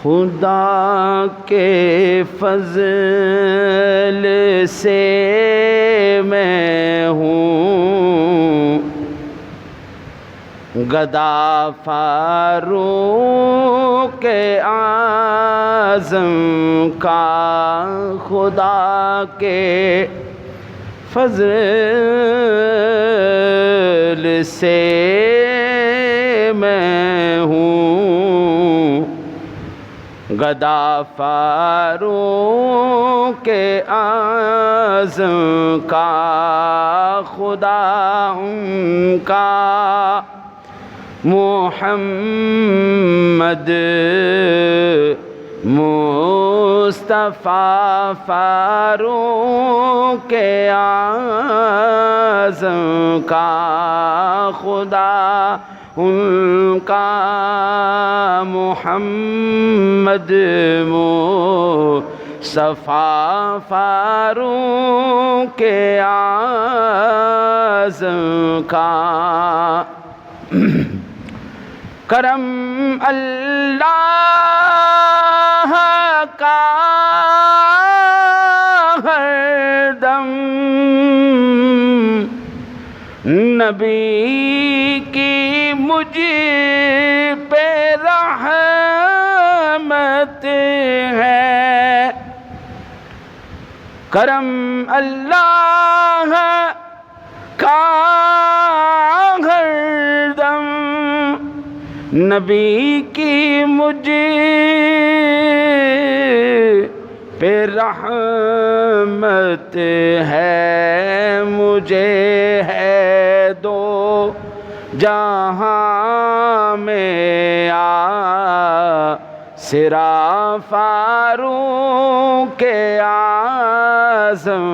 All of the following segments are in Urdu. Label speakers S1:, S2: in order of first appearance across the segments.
S1: خدا کے فضل سے میں ہوں گدا فاروق اعظم کا، خدا کے فضل سے میں ہوں گدا فاروق اعظم کا، خدا ان کا محمد مصطفیٰ فاروق اعظم کا، خدا ان کا محمد مصطفیٰ فاروق اعظم کا۔ کرم اللہ کا ہر دم نبی کی مجھ پہ رحمت ہے، کرم اللہ کا ہر دم نبی کی مجھ پہ رحمت ہے، مجھے ہے دو جہاں میں آسرا فاروق اعظم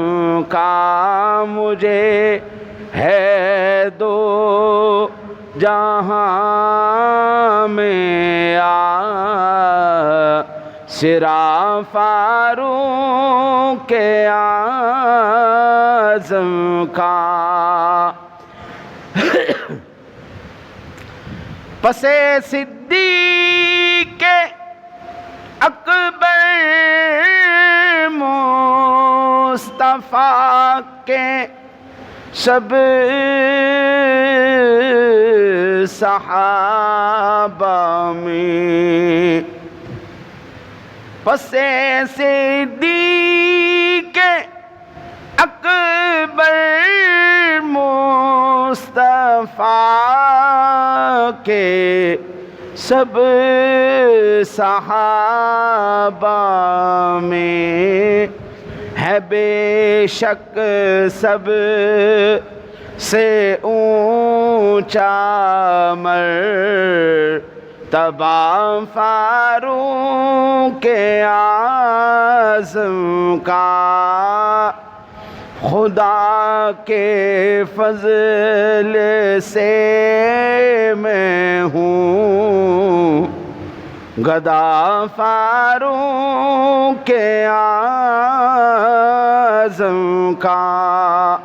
S1: کا، مجھے ہے دو جہاں میں آسرا فاروق اعظم کا۔ پسِ صدیق اکبر مصطفیٰ کے سب صحابہ میں، پسِ صدیق اکبر مصطفیٰ کے سب صحابہ میں، ہے بے شک سب سے اونچا مرتبہ فاروق اعظم کا، خدا کے فضل سے میں ہوں گدا فاروق اعظم کا۔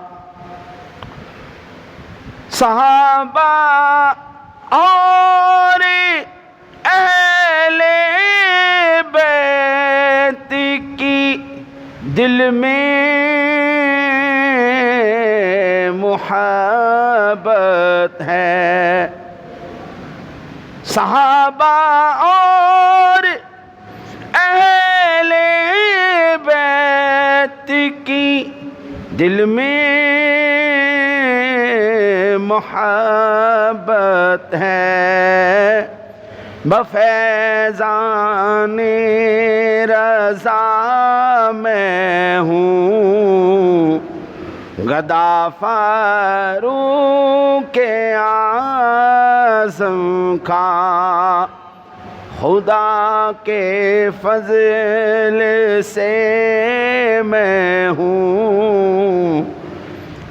S1: صحابہ اور اہل بیت کی دل میں محبت ہے، صحابہ اور اہل بیت کی دل میں محبت ہے، بفیضان رضا میں ہوں گدا فاروق اعظم کا، خدا کے فضل سے میں ہوں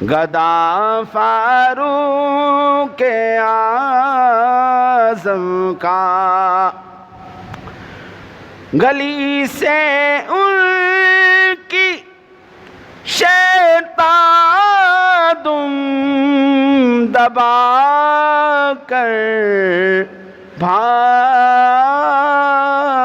S1: گدا فاروق اعظم کا۔ گلی سے ان کی شیطان دم دبا کر بھاگ